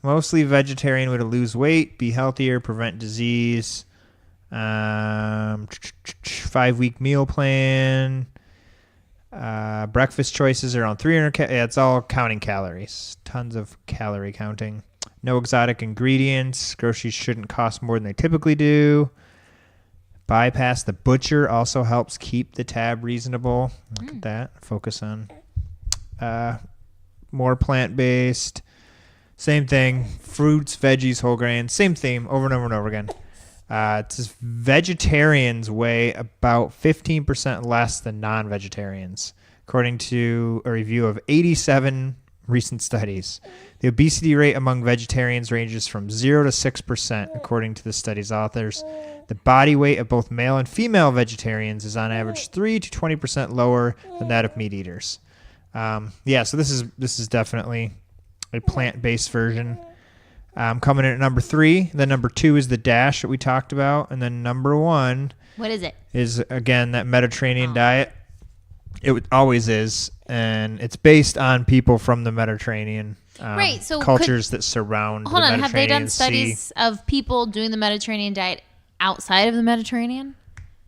Mostly vegetarian way to lose weight, be healthier, prevent disease. 5-week meal plan. Breakfast choices are around 300. It's all counting calories. Tons of calorie counting. No exotic ingredients. Groceries shouldn't cost more than they typically do. Bypass the butcher also helps keep the tab reasonable. Look at that. Focus on more plant-based. Same thing. Fruits, veggies, whole grains. Same theme over and over and over again. It says vegetarians weigh about 15% less than non-vegetarians, according to a review of 87 recent studies. The obesity rate among vegetarians ranges from 0 to 6%, according to the study's authors. The body weight of both male and female vegetarians is on average 3 to 20% lower than that of meat eaters. So this is definitely a plant-based version. Coming in at number 3. Then number 2 is the dash that we talked about. And then number 1. What is it? Is, again, that Mediterranean diet. It always is. And it's based on people from the Mediterranean. Right. So cultures that surround the Mediterranean Sea. Have they done studies of people doing the Mediterranean diet outside of the Mediterranean?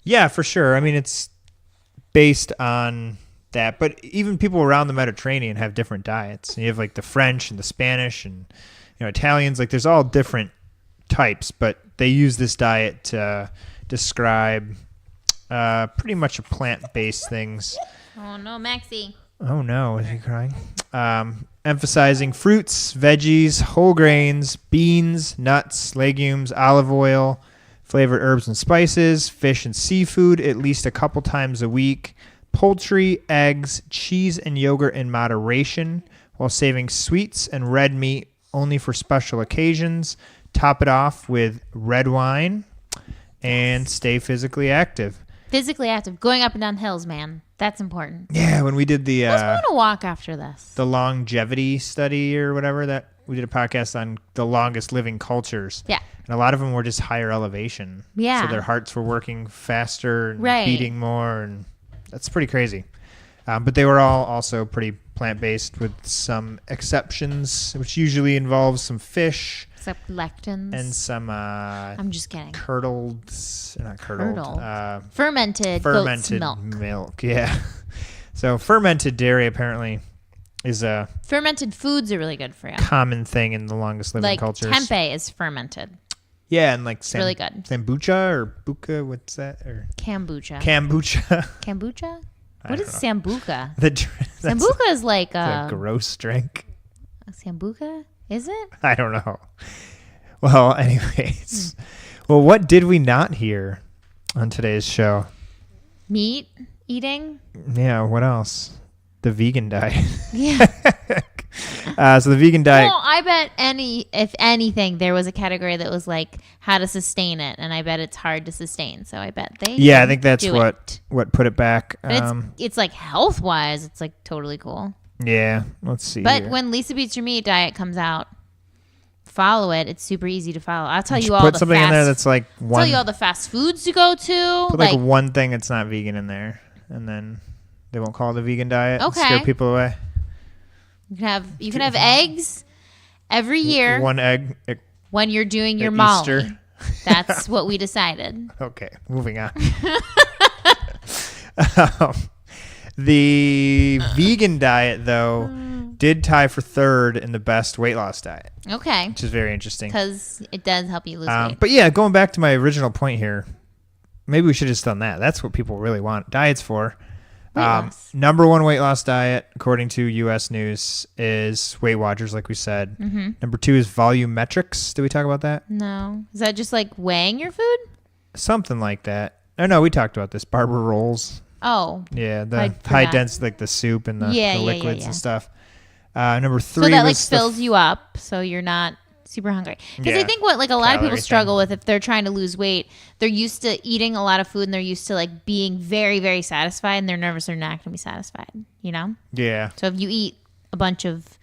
Yeah, for sure. I mean, it's based on that. But even people around the Mediterranean have different diets. You have like the French and the Spanish and Italians. Like there's all different types, but they use this diet to describe pretty much a plant-based things. Oh no, Maxie. Oh no, is he crying? Emphasizing fruits, veggies, whole grains, beans, nuts, legumes, olive oil, flavored herbs and spices, fish and seafood at least a couple times a week, poultry, eggs, cheese, and yogurt in moderation, while saving sweets and red meat only for special occasions. Top it off with red wine and stay physically active. Physically active. Going up and down hills, man. That's important. Yeah, when we did the... I was going to walk after this. The longevity study or whatever, that we did a podcast on the longest living cultures. Yeah. And a lot of them were just higher elevation. Yeah. So their hearts were working faster and beating more. And that's pretty crazy. But they were all also pretty plant-based with some exceptions, which usually involves some fish. Except lectins. And some... I'm just kidding. Fermented goat's milk. Yeah. So fermented dairy apparently is a... Fermented foods are really good for you. Common thing in the longest living cultures. Like tempeh is fermented. Yeah, and like really good. Sambuca or buka, what's that? Or Kombucha. Kombucha? What is Sambuca? Sambuca is like a gross drink. Sambuca? Is it? I don't know. Well, anyways. Well, what did we not hear on today's show? Meat eating? Yeah, what else? The vegan diet. Yeah. So the vegan diet. Well, I bet if anything, there was a category that was like how to sustain it, and I bet it's hard to sustain. So I bet they. Yeah, I think that's what put it back. But it's like health wise, it's like totally cool. Yeah, let's see. But here. when Lisa Beats Your Meat diet comes out, follow it. It's super easy to follow. I'll tell you all put something in there that's like one. Tell you all the fast foods to go to. Put like one thing that's not vegan in there, and then they won't call it a vegan diet. Okay. Scare people away. You can have eggs every year. One egg when you're doing your Molly. Easter. That's what we decided. Okay, moving on. The vegan diet, though, did tie for third in the best weight loss diet. Okay. Which is very interesting. Because it does help you lose weight. But yeah, going back to my original point here, maybe we should have just done that. That's what people really want diets for. Number one weight loss diet, according to U.S. News, is Weight Watchers, like we said. Mm-hmm. Number 2 is volumetrics. Did we talk about that? No. Is that just like weighing your food? Something like that. Oh, no, we talked about this. Barber rolls. Oh. Yeah, the high density, like the soup and the liquids and stuff. Number 3 so that like fills you up, so you're not super hungry. Because I think what like a lot of people struggle with if they're trying to lose weight, they're used to eating a lot of food and they're used to like being very, very satisfied, and they're nervous they're not going to be satisfied. You know? Yeah. So if you eat a bunch of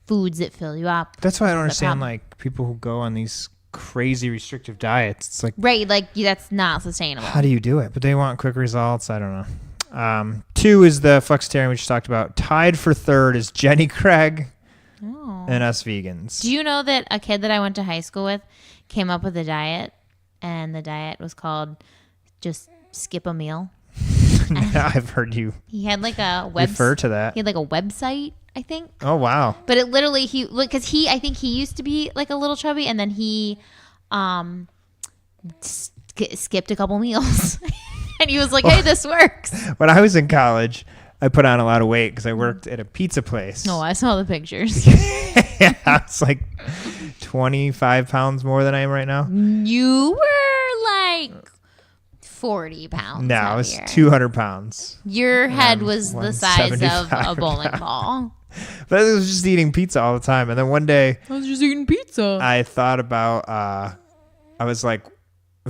foods that fill you up, that's why I don't understand like people who go on these crazy restrictive diets. It's like that's not sustainable. How do you do it? But they want quick results. I don't know. 2 is the flexitarian we just talked about. Tied for third is Jenny Craig and us vegans. Do you know that a kid that I went to high school with came up with a diet, and the diet was called just skip a meal? I've heard you. He had like a refer to that. He had like a website, I think. Oh wow! But it literally because I think he used to be like a little chubby, and then he skipped a couple meals, and he was like, "Hey, this works." When I was in college, I put on a lot of weight because I worked at a pizza place. No, I saw the pictures. Yeah, I was like 25 pounds more than I am right now. You were like 40 pounds. No, I was 200 pounds. Your head was the size of a bowling ball. But I was just eating pizza all the time. And then one day, I was just eating pizza. I thought about, I was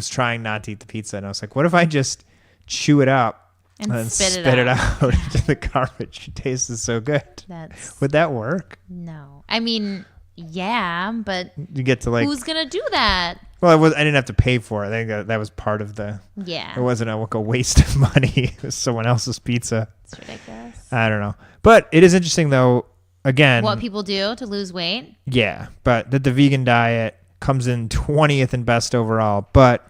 trying not to eat the pizza. And I was like, what if I just chew it up and then spit it out into the garbage? It tastes so good. Would that work? No. I mean, yeah, but you get to like, who's going to do that? Well, I didn't have to pay for it. I think that was part of the. Yeah. It wasn't a waste of money. It was someone else's pizza. It's ridiculous. I don't know. But it is interesting, though, again. What people do to lose weight? Yeah. But that the vegan diet comes in 20th and best overall. But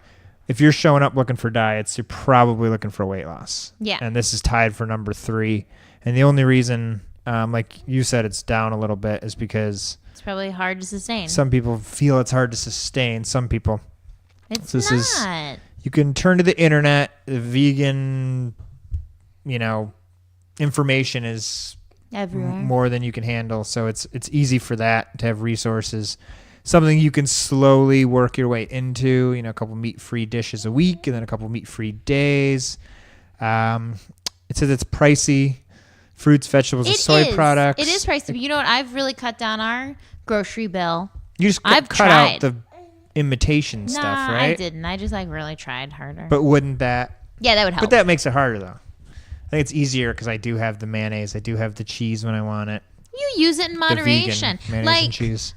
if you're showing up looking for diets, you're probably looking for weight loss. Yeah. And this is tied for number 3. And the only reason, like you said, it's down a little bit is because. It's probably hard to sustain. Some people feel it's hard to sustain. Some people. It's not. You can turn to the internet. The vegan, information is everywhere, more than you can handle. So it's easy for that to have resources. Something you can slowly work your way into. A couple meat-free dishes a week, and then a couple meat-free days. It says it's pricey. Fruits, vegetables, and soy products. It is pricey. But you know what? I've really cut down our grocery bill. You just cut out the imitation stuff, right? I didn't. I just really tried harder. But wouldn't that? Yeah, that would help. But that makes it harder, though. I think it's easier because I do have the mayonnaise. I do have the cheese when I want it. You use it in moderation. The vegan mayonnaise and cheese.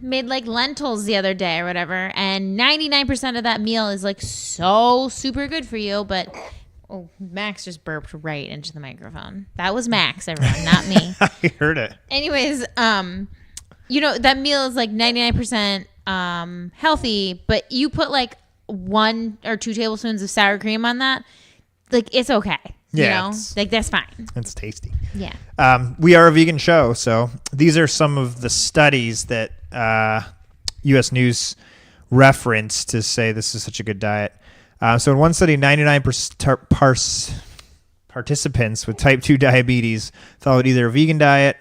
Made like lentils the other day or whatever, and 99% of that meal is so super good for you, but. Oh, Max just burped right into the microphone. That was Max, everyone, not me. I heard it. Anyways, that meal is 99% healthy, but you put 1 or 2 tablespoons of sour cream on that, it's okay. Yeah, that's fine. It's tasty. Yeah. We are a vegan show, so these are some of the studies that U.S. News referenced to say this is such a good diet. So in one study, 99% participants with type 2 diabetes followed either a vegan diet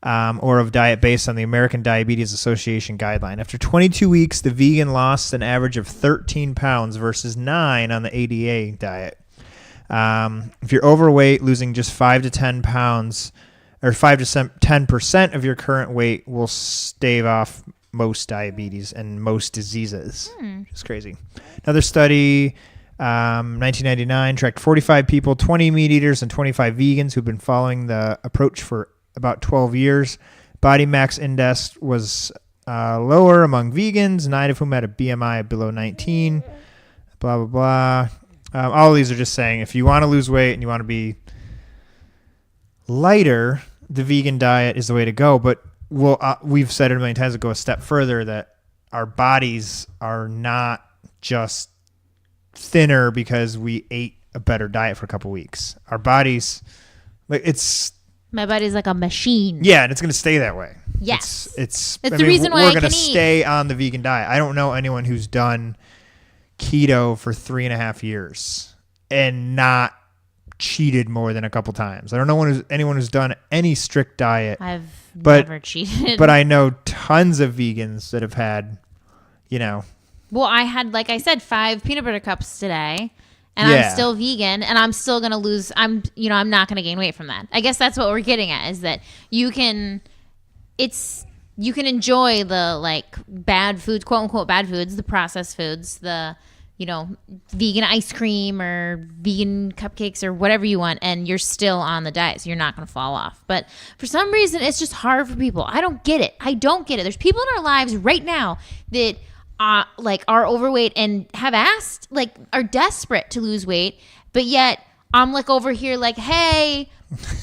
or a diet based on the American Diabetes Association guideline. After 22 weeks, the vegan lost an average of 13 pounds versus 9 on the ADA diet. If you're overweight, losing just 5 to 10 pounds or 5 to 10% of your current weight will stave off most diabetes and most diseases. It's crazy. Another study, 1999, tracked 45 people, 20 meat eaters, and 25 vegans who've been following the approach for about 12 years. Body mass index was lower among vegans, 9 of whom had a BMI below 19. Blah, blah, blah. All of these are just saying if you want to lose weight and you want to be lighter, the vegan diet is the way to go. But we've said it a million times to go a step further that our bodies are not just thinner because we ate a better diet for a couple weeks. Our bodies, like my body's like a machine. Yeah, and it's going to stay that way. Yes. It's the reason why we're going to stay on the vegan diet. I don't know anyone who's done keto for 3.5 years and not cheated more than a couple times. I don't know anyone who's done any strict diet. I've never cheated. But I know tons of vegans that have had, Well, I had, like I said, 5 peanut butter cups today. And I'm still vegan, and I'm still going to lose. I'm not going to gain weight from that. I guess that's what we're getting at, is that you can enjoy the like bad foods, quote unquote bad foods, the processed foods, the, vegan ice cream or vegan cupcakes or whatever you want, and you're still on the diet, so you're not going to fall off. But for some reason, it's just hard for people. I don't get it. There's people in our lives right now that are overweight and have asked, are desperate to lose weight, but yet I'm like over here like, hey,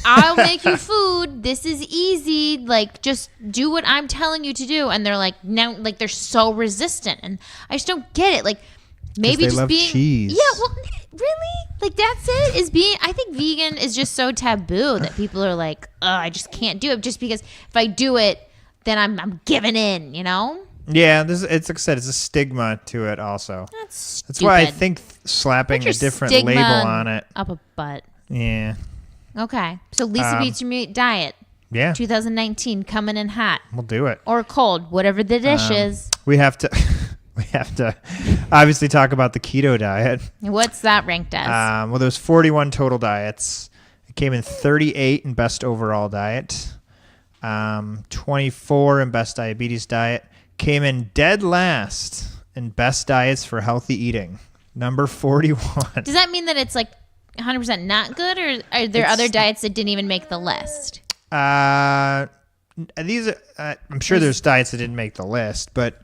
I'll make you food. This is easy. Like, just do what I'm telling you to do. And they're like, now, like, they're so resistant, and I just don't get it. Like, maybe just being cheese. Yeah, well, really? Like, that's it? I think vegan is just so taboo that people are like, I just can't do it, just because if I do it, then I'm giving in, Yeah, it's like I said, it's a stigma to it also. That's why I think slapping a different label on it. Up a butt. Yeah. Okay. So Lisa Beats Your Meat diet. Yeah. 2019 coming in hot. We'll do it. Or cold, whatever the dish is. We have to obviously talk about the keto diet. What's that ranked as? Well, there's 41 total diets. It came in 38 in best overall diet. 24 in best diabetes diet. Came in dead last in best diets for healthy eating. Number 41. Does that mean that it's like 100% not good, or are there other diets that didn't even make the list? These are, I'm sure there's diets that didn't make the list, but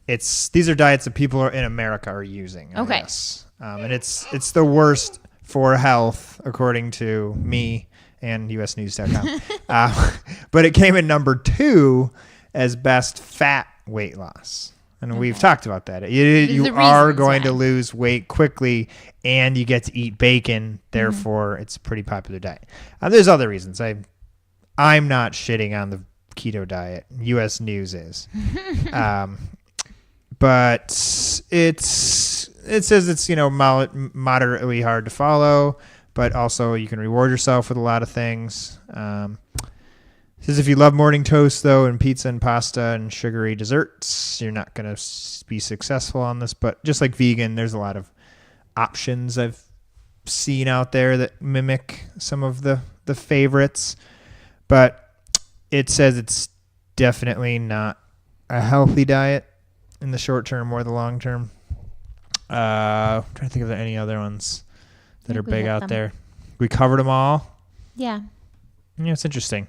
these are diets that people in America are using. I guess. And it's the worst for health according to me and usnews.com. But it came in number 2 as best fat weight loss. And we've talked about that. You are going to lose weight quickly, and you get to eat bacon. Therefore, it's a pretty popular diet. There's other reasons. I'm not shitting on the keto diet. U.S. News is. But it says it's, moderately hard to follow, but also you can reward yourself with a lot of things. It says if you love morning toast, though, and pizza and pasta and sugary desserts, you're not going to be successful on this. But just like vegan, there's a lot of options I've seen out there that mimic some of the favorites. But it says it's definitely not a healthy diet in the short term or the long term. I'm trying to think of any other ones that are big out there. We covered them all. Yeah. Yeah, it's interesting.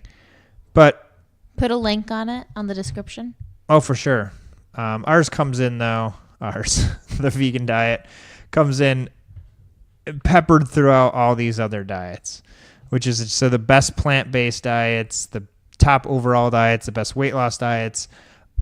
But put a link on it on the description. Oh, for sure. Ours comes in though. The vegan diet comes in peppered throughout all these other diets, which is so the best plant-based diets, the top overall diets, the best weight loss diets.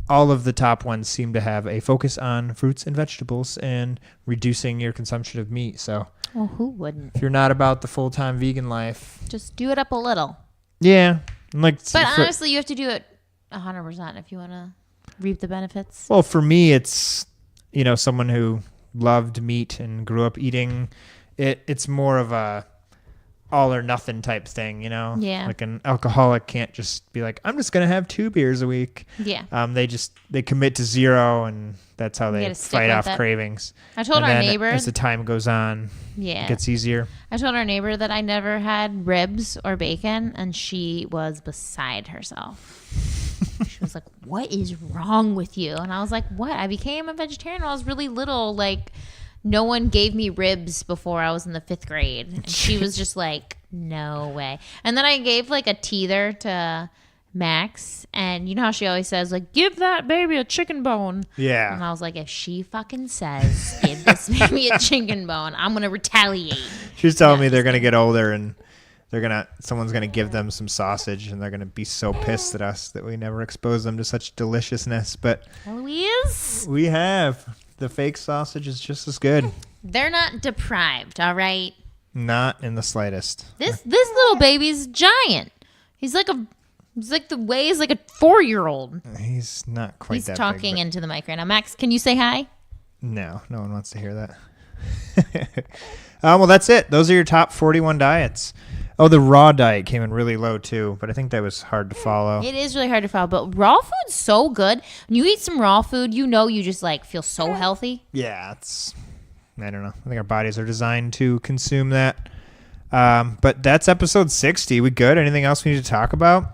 All of the top ones seem to have a focus on fruits and vegetables and reducing your consumption of meat. So, well, who wouldn't? If you're not about the full-time vegan life, just do it up a little. Yeah. But honestly, you have to do it 100% if you want to reap the benefits. Well, for me, it's, someone who loved meat and grew up eating it. It's more of a all or nothing type thing, Yeah. Like an alcoholic can't just be like, I'm just going to have 2 beers a week. Yeah. They commit to 0, and that's how they fight off cravings. I told our neighbor as the time goes on, it gets easier. I told our neighbor that I never had ribs or bacon, and she was beside herself. She was like, what is wrong with you? And I was like, what? I became a vegetarian when I was really little. Like, no one gave me ribs before I was in the 5th grade. And she was just like, no way. And then I gave like a teether to Max. And you know how she always says, like, give that baby a chicken bone. Yeah. And I was like, if she fucking says, give this baby a chicken bone, I'm going to retaliate. She's telling me they're going to get older and someone's going to give them some sausage, and they're going to be so pissed at us that we never expose them to such deliciousness. But Louise, we have. The fake sausage is just as good. They're not deprived, all right? Not in the slightest. This little baby's giant. He's like the weighs like a 4-year-old. He's not quite that big. He's talking into the mic right now. Max, can you say hi? No one wants to hear that. Well, that's it. Those are your top 41 diets. Oh, the raw diet came in really low too, but I think that was hard to follow. It is really hard to follow, but raw food's so good. When you eat some raw food, you just like feel so healthy. Yeah, I don't know. I think our bodies are designed to consume that. But that's episode 60. We good? Anything else we need to talk about?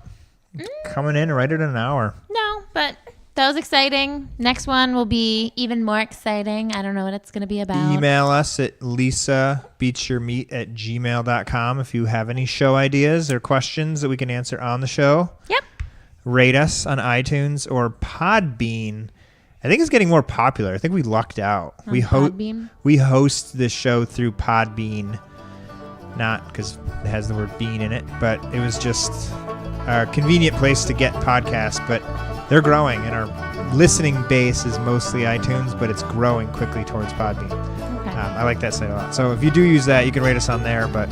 Coming in right at an hour. No, but that was exciting. Next one will be even more exciting. I don't know what it's going to be about. Email us at lisabeatsyourmeat@gmail.com if you have any show ideas or questions that we can answer on the show. Yep. Rate us on iTunes or Podbean. I think it's getting more popular. I think we lucked out. We host this show through Podbean. Not because it has the word bean in it, but it was just a convenient place to get podcasts. But they're growing, and our listening base is mostly iTunes, but it's growing quickly towards Podbean. Okay. I like that site a lot. So if you do use that, you can rate us on there, but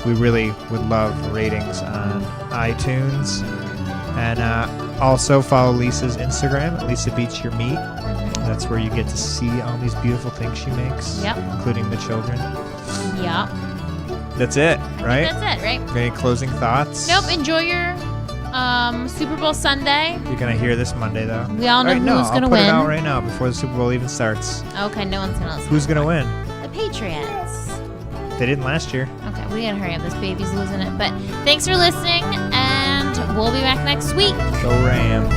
we really would love ratings on iTunes. And also follow Lisa's Instagram at Lisa Beats Your Meat. That's where you get to see all these beautiful things she makes, including the children. Yep. That's it, right? That's it, right? Any closing thoughts? Nope. Enjoy your Super Bowl Sunday. You're going to hear this Monday, though. We all know who's going to win. I'll put it out right now before the Super Bowl even starts. Okay, no one's going to listen. Who's going to win? The Patriots. They didn't last year. Okay, we got to hurry up. This baby's losing it. But thanks for listening, and we'll be back next week. Go Rams.